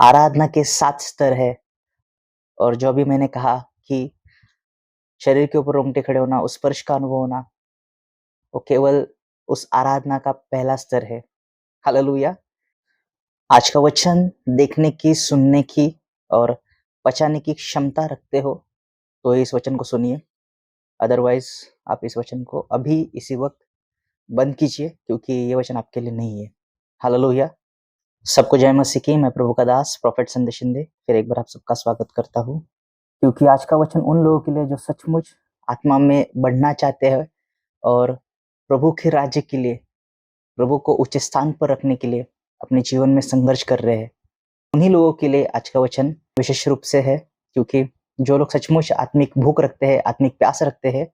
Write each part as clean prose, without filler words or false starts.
आराधना के 7 स्तर है और जो अभी मैंने कहा कि शरीर के ऊपर रोंगटे खड़े होना, उस स्पर्श का अनुभव होना, वो केवल उस आराधना का पहला स्तर है। हालेलुया! आज का वचन देखने की, सुनने की और पचाने की क्षमता रखते हो, तो इस वचन को सुनिए। अदरवाइज़ आप इस वचन को अभी इसी वक़्त बंद कीजिए क्योंकि ये वचन आपके लिए नहीं है। हालेलुया! सबको जय मसीह की। मैं प्रभु का दास प्रोफेट संदेश शिंदे फिर एक बार आप सबका स्वागत करता हूँ, क्योंकि आज का वचन उन लोगों के लिए जो सचमुच आत्मा में बढ़ना चाहते हैं और प्रभु के राज्य के लिए, प्रभु को उच्च स्थान पर रखने के लिए अपने जीवन में संघर्ष कर रहे हैं। उन्हीं लोगों के लिए आज का वचन विशेष रूप से है, क्योंकि जो लोग सचमुच आत्मिक भूख रखते हैं, आत्मिक प्यास रखते हैं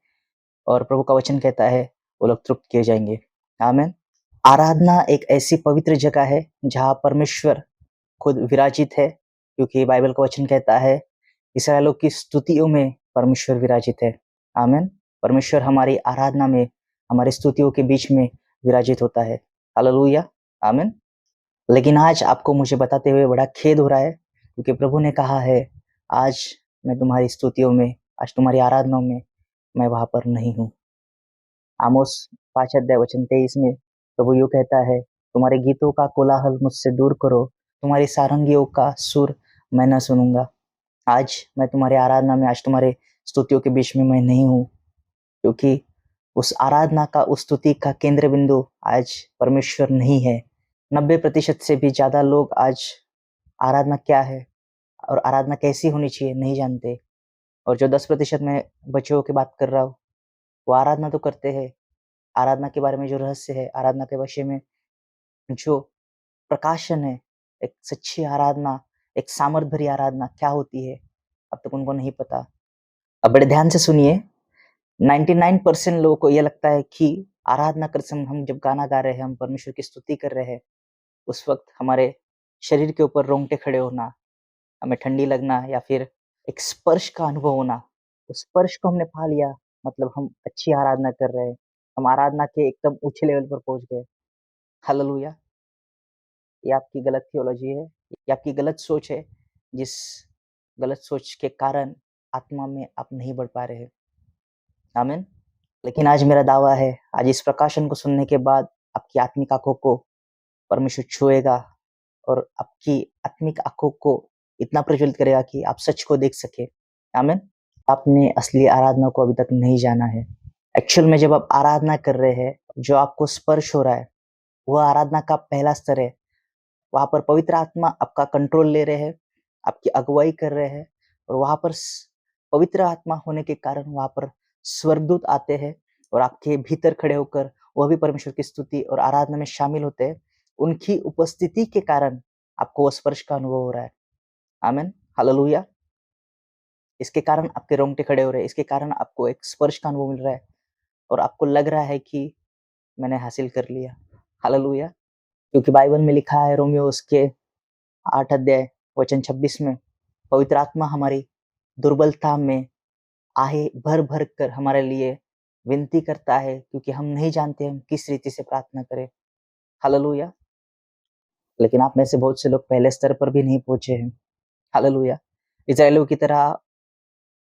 और प्रभु का वचन कहता है वो लोग तृप्त किए जाएंगे। आमीन। आराधना एक ऐसी पवित्र जगह है जहाँ परमेश्वर खुद विराजित है, क्योंकि बाइबल का वचन कहता है इस्राएलियों की स्तुतियों में परमेश्वर विराजित है। आमीन। परमेश्वर हमारी आराधना में, हमारी स्तुतियों के बीच में विराजित होता है। हालेलुया! आमीन। लेकिन आज आपको मुझे बताते हुए बड़ा खेद हो रहा है, क्योंकि प्रभु ने कहा है आज मैं तुम्हारी स्तुतियों में, आज तुम्हारी आराधनाओं में मैं वहां पर नहीं हूँ। आमोस 5 अध्याय वचन 23 में प्रभु यूँ कहता है, तुम्हारे गीतों का कोलाहल मुझसे दूर करो, तुम्हारी सारंगियों का सुर मैं न सुनूंगा। आज मैं तुम्हारी आराधना में, आज तुम्हारे स्तुतियों के बीच में मैं नहीं हूँ, क्योंकि उस आराधना का, उस स्तुति का केंद्र बिंदु आज परमेश्वर नहीं है। 90% से भी ज़्यादा लोग आज आराधना क्या है और आराधना कैसी होनी चाहिए नहीं जानते। और जो 10% मैं बच्चों की बात कर रहा हूँ, वो आराधना तो करते हैं। आराधना के बारे में जो रहस्य है, आराधना के विषय में जो प्रकाशन है, एक सच्ची आराधना, एक सामर्थ भरी आराधना क्या होती है, अब तक उनको नहीं पता। अब बड़े ध्यान से सुनिए। 99% लोगों को ये लगता है कि आराधना कर समय हम जब गाना गा रहे हैं, हम परमेश्वर की स्तुति कर रहे हैं, उस वक़्त हमारे शरीर के ऊपर रोंगटे खड़े होना, हमें ठंडी लगना या फिर एक स्पर्श का अनुभव होना। उस स्पर्श को हमने पा लिया, मतलब हम अच्छी आराधना कर रहे हैं। हम आराधना के एकदम ऊँचे लेवल पर पहुँच गए। हालेलुया! ये आपकी गलत थियोलॉजी है, ये आपकी गलत सोच है, जिस गलत सोच के कारण आत्मा में आप नहीं बढ़ पा रहे हैं। आमीन। लेकिन आज मेरा दावा है, आज इस प्रकाशन को सुनने के बाद आपकी आत्मिक आँखों को परमेश्वर छुएगा और आपकी आत्मिक आँखों को इतना प्रज्वलित करेगा कि आप सच को देख सकें। आमीन। आपने असली आराधना को अभी तक नहीं जाना है। एक्चुअल में जब आप आराधना कर रहे हैं, जो आपको स्पर्श हो रहा है, वह आराधना का पहला स्तर है। वहाँ पर पवित्र आत्मा आपका कंट्रोल ले रहे हैं, आपकी अगुवाई कर रहे हैं और वहाँ पर पवित्र आत्मा होने के कारण वहाँ पर स्वर्गदूत आते हैं और आपके भीतर खड़े होकर वह भी परमेश्वर की स्तुति और आराधना में शामिल होते हैं। उनकी उपस्थिति के कारण आपको वो स्पर्श का अनुभव हो रहा है। आमीन। हालेलुया! इसके कारण आपके रोंगटे खड़े हो रहे हैं, इसके कारण आपको एक स्पर्श का अनुभव मिल रहा है और आपको लग रहा है कि मैंने हासिल कर लिया। हालेलुया! क्योंकि बाइबल में लिखा है, रोमियो उसके 8 अध्याय वचन 26 में, पवित्र आत्मा हमारी दुर्बलता में आहे भर-भर कर हमारे लिए विनती करता है, क्योंकि हम नहीं जानते हम किस रीति से प्रार्थना करें। हालेलुया! लेकिन आप में से बहुत से लोग पहले स्तर पर भी नहीं पहुँचे हैं। हालेलुया! इस्राएलियों की तरह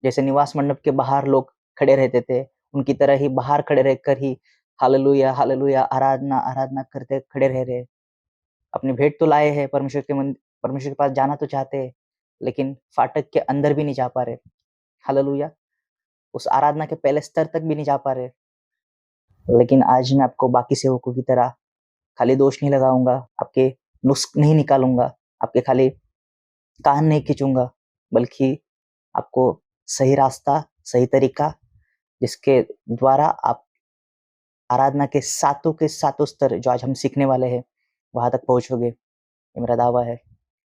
जैसे निवास मंडप के बाहर लोग खड़े रहते थे, उनकी तरह ही बाहर खड़े रहकर ही हालेलुया, हालेलुया, आराधना, आराधना करते खड़े रह रहे हैं। अपनी भेंट तो लाए हैं, परमेश्वर के पास जाना तो चाहते हैं, लेकिन फाटक के अंदर भी नहीं जा पा रहे। हालेलुया! उस आराधना के पहले स्तर तक भी नहीं जा पा रहे। लेकिन आज मैं आपको बाकी सेवकों की तरह खाली दोष नहीं लगाऊँगा, आपके नुस्ख नहीं निकालूँगा, आपके खाली कान नहीं खींचूँगा, बल्कि आपको सही रास्ता, सही तरीका, जिसके द्वारा आप आराधना के सातों स्तर जो आज हम सीखने वाले हैं, वहाँ तक पहुँचोगे। ये मेरा दावा है।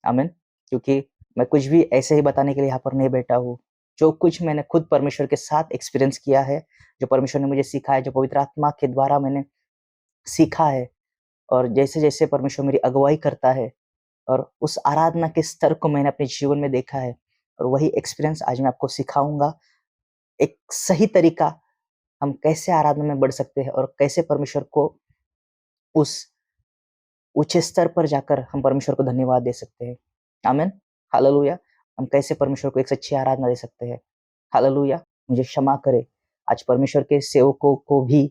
आमीन। क्योंकि मैं कुछ भी ऐसे ही बताने के लिए यहाँ पर नहीं बैठा हूँ। जो कुछ मैंने खुद परमेश्वर के साथ एक्सपीरियंस किया है, जो परमेश्वर ने मुझे सिखाया है, जो पवित्र आत्मा के द्वारा मैंने सीखा है और जैसे-जैसे परमेश्वर मेरी अगुवाई करता है और उस आराधना के स्तर को मैंने अपने जीवन में देखा है और वही एक्सपीरियंस आज मैं आपको सिखाऊँगा। एक सही तरीका हम कैसे आराधना में बढ़ सकते हैं और कैसे परमेश्वर को उस ऊँचे स्तर पर जाकर हम परमेश्वर को धन्यवाद दे सकते हैं। आमीन, हालेलुया। हम कैसे परमेश्वर को एक सच्ची आराधना दे सकते हैं? हालेलुया। मुझे क्षमा करे, आज परमेश्वर के सेवकों को भी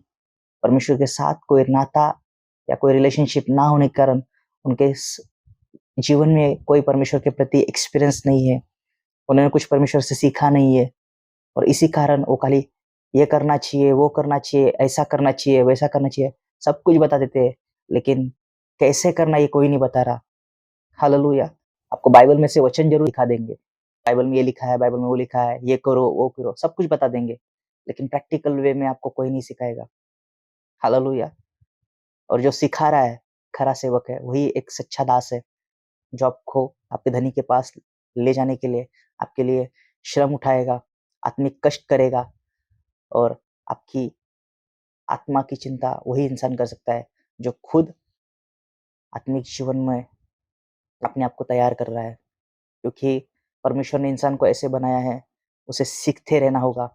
परमेश्वर के साथ कोई नाता या कोई रिलेशनशिप ना होने के कारण उनके जीवन में कोई परमेश्वर के प्रति एक्सपीरियंस नहीं है, उन्होंने कुछ परमेश्वर से सीखा नहीं है और इसी कारण वो खाली ये करना चाहिए, वो करना चाहिए, ऐसा करना चाहिए, वैसा करना चाहिए, सब कुछ बता देते हैं, लेकिन कैसे करना ये कोई नहीं बता रहा। हालेलुया। आपको बाइबल में से वचन जरूर दिखा देंगे, बाइबल में ये लिखा है, बाइबल में वो लिखा है, ये करो, वो करो, सब कुछ बता देंगे, लेकिन प्रैक्टिकल वे में आपको कोई नहीं सिखाएगा। हालेलुया। और जो सिखा रहा है, खरा सेवक है, वही एक सच्चा दास है, जो आपको आपके धनी के पास ले जाने के लिए आपके लिए श्रम उठाएगा, आत्मिक कष्ट करेगा और आपकी आत्मा की चिंता वही इंसान कर सकता है, जो खुद आत्मिक जीवन में अपने आप को तैयार कर रहा है। क्योंकि परमेश्वर ने इंसान को ऐसे बनाया है, उसे सीखते रहना होगा,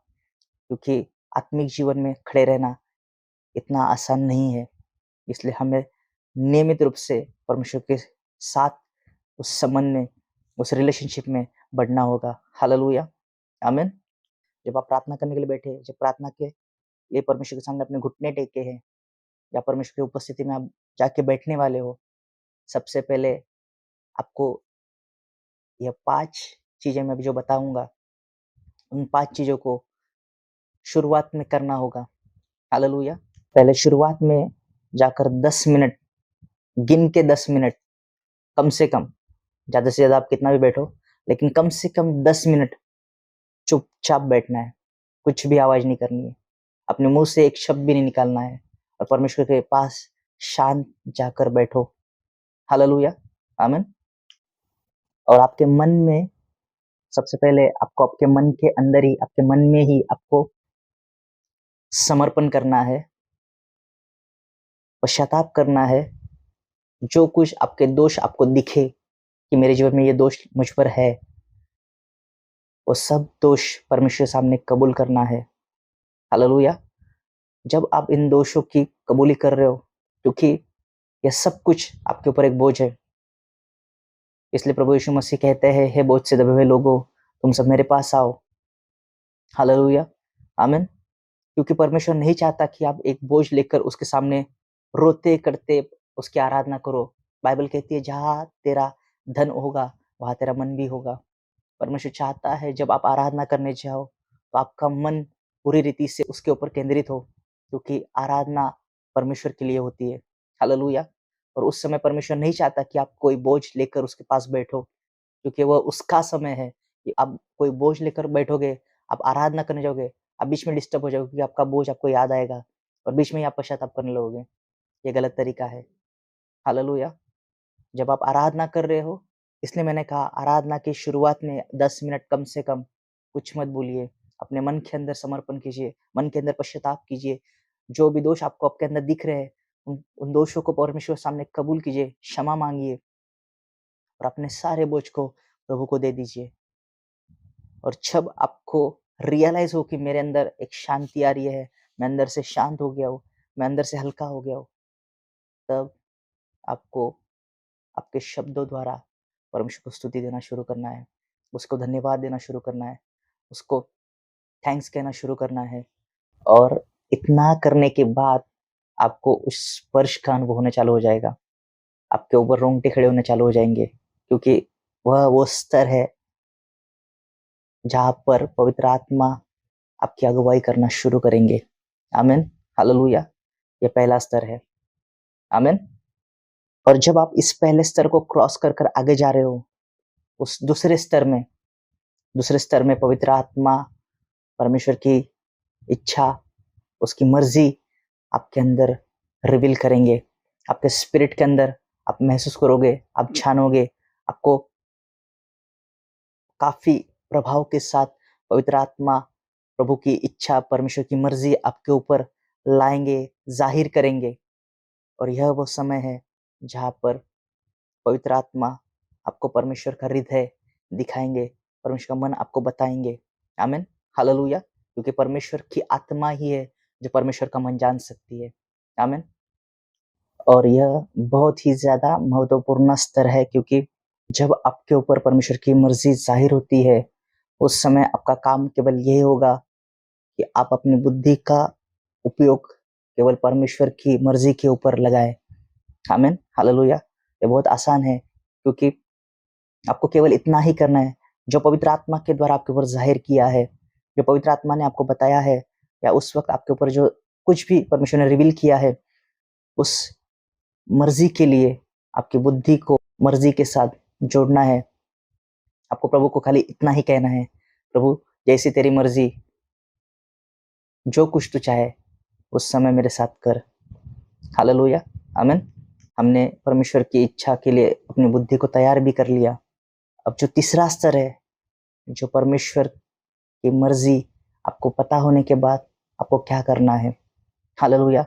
क्योंकि आत्मिक जीवन में खड़े रहना इतना आसान नहीं है। इसलिए हमें नियमित रूप से परमेश्वर के साथ उस संबंध में, उस रिलेशनशिप में बढ़ना होगा। हालेलुया, आमीन। जब आप प्रार्थना करने के लिए बैठे, जब प्रार्थना के लिए परमेश्वर के सामने अपने घुटने टेके हैं या परमेश्वर की उपस्थिति में आप जाके बैठने वाले हो, सबसे पहले आपको यह 5 चीज़ें मैं अभी जो बताऊँगा, उन 5 चीज़ों को शुरुआत में करना होगा। हालेलुया। पहले शुरुआत में जाकर 10 मिनट, गिन के 10 मिनट कम से कम, ज़्यादा से ज़्यादा आप कितना भी बैठो, लेकिन कम से कम 10 मिनट चुपचाप बैठना है, कुछ भी आवाज़ नहीं करनी है, अपने मुँह से एक शब्द भी नहीं निकालना है और परमेश्वर के पास शांत जाकर बैठो। हालेलुया, आमीन। और आपके मन में सबसे पहले आपको आपके मन के अंदर ही, आपके मन में ही आपको समर्पण करना है, पश्चाताप करना है। जो कुछ आपके दोष आपको दिखे कि मेरे जीवन में ये दोष मुझ पर है, वो सब दोष परमेश्वर के सामने कबूल करना है। हालेलुया। जब आप इन दोषों की कबूली कर रहे हो, क्योंकि यह सब कुछ आपके ऊपर एक बोझ है, इसलिए प्रभु यीशु मसीह कहते हैं, हे बोझ से दबे हुए लोगों, तुम सब मेरे पास आओ। हालेलुया, आमीन। क्योंकि परमेश्वर नहीं चाहता कि आप एक बोझ लेकर उसके सामने रोते करते उसकी आराधना करो। बाइबल कहती है, जहाँ तेरा धन होगा वहाँ तेरा मन भी होगा। परमेश्वर चाहता है जब आप आराधना करने जाओ तो आपका मन पूरी रीति से उसके ऊपर केंद्रित हो, क्योंकि आराधना परमेश्वर के लिए होती है। हालेलुया। और उस समय परमेश्वर नहीं चाहता कि आप कोई बोझ लेकर उसके पास बैठो, क्योंकि वह उसका समय है कि आप कोई बोझ लेकर बैठोगे, आप आराधना करने जाओगे, आप बीच में डिस्टर्ब हो जाओगे, क्योंकि आपका बोझ आपको याद आएगा और बीच में ही आप पश्चाताप करने लगोगे। ये गलत तरीका है। हालेलुया। जब आप आराधना कर रहे हो, इसलिए मैंने कहा आराधना की शुरुआत में 10 मिनट कम से कम कुछ मत बोलिए, अपने मन के अंदर समर्पण कीजिए, मन के अंदर पश्चाताप कीजिए। जो भी दोष आपको आपके अंदर दिख रहे हैं, उन दोषों को परमेश्वर के सामने कबूल कीजिए, क्षमा मांगिए और अपने सारे बोझ को प्रभु को दे दीजिए। और जब आपको रियलाइज हो कि मेरे अंदर एक शांति आ रही है, मैं अंदर से शांत हो गया हूँ, मैं अंदर से हल्का हो गया हूँ, तब आपको आपके शब्दों द्वारा परमेश्वर को स्तुति देना शुरू करना है, उसको धन्यवाद देना शुरू करना है, उसको थैंक्स कहना शुरू करना है। और इतना करने के बाद आपको उस स्पर्श का अनुभव होना चालू हो जाएगा, आपके ऊपर रोंगटे खड़े होने चालू हो जाएंगे, क्योंकि वह वो स्तर है जहाँ पर पवित्र आत्मा आपकी अगुवाई करना शुरू करेंगे। आमीन, हालेलुया। ये पहला स्तर है। आमीन। और जब आप इस पहले स्तर को क्रॉस कर कर आगे जा रहे हो, उस दूसरे स्तर में पवित्र आत्मा, परमेश्वर की इच्छा, उसकी मर्जी आपके अंदर रिवील करेंगे, आपके स्पिरिट के अंदर आप महसूस करोगे, आप जानोगे, आपको काफी प्रभाव के साथ पवित्र आत्मा प्रभु की इच्छा, परमेश्वर की मर्जी आपके ऊपर लाएंगे, जाहिर करेंगे। और यह वो समय है जहाँ पर पवित्र आत्मा आपको परमेश्वर का हृदय दिखाएंगे, परमेश्वर का मन आपको बताएंगे। आमीन, हालेलुया। क्योंकि परमेश्वर की आत्मा ही है जो परमेश्वर का मन जान सकती है। आमीन। और यह बहुत ही ज्यादा महत्वपूर्ण स्तर है, क्योंकि जब आपके ऊपर परमेश्वर की मर्जी जाहिर होती है, उस समय आपका काम केवल यही होगा कि आप अपनी बुद्धि का उपयोग केवल परमेश्वर की मर्जी के ऊपर लगाएं। आमीन, हालेलुया। ये बहुत आसान है, क्योंकि आपको केवल इतना ही करना है जो पवित्र आत्मा के द्वारा आपके ऊपर जाहिर किया है, जो पवित्र आत्मा ने आपको बताया है, या उस वक्त आपके ऊपर जो कुछ भी परमेश्वर ने रिवील किया है, उस मर्जी के लिए आपकी बुद्धि को मर्जी के साथ जोड़ना है। आपको प्रभु को खाली इतना ही कहना है, प्रभु जैसी तेरी मर्जी, जो कुछ तू चाहे उस समय मेरे साथ कर। हालेलुया, आमीन। हमने परमेश्वर की इच्छा के लिए अपनी बुद्धि को तैयार भी कर लिया। अब जो तीसरा स्तर है, जो परमेश्वर की मर्जी आपको पता होने के बाद आपको क्या करना है, हालेलुया,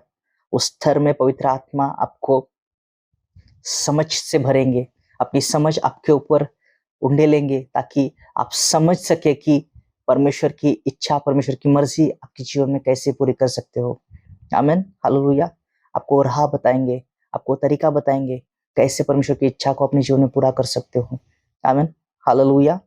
उस स्तर में पवित्र आत्मा आपको समझ से भरेंगे, अपनी समझ आपके ऊपर उंडेलेंगे, ताकि आप समझ सके कि परमेश्वर की इच्छा, परमेश्वर की मर्जी आपके जीवन में कैसे पूरी कर सकते हो। आमीन, हालेलुया। आपको राह बताएंगे, आपको तरीका बताएंगे कैसे परमेश्वर की इच्छा को अपने जीवन में पूरा कर सकते हो। आमीन, हालेलुया।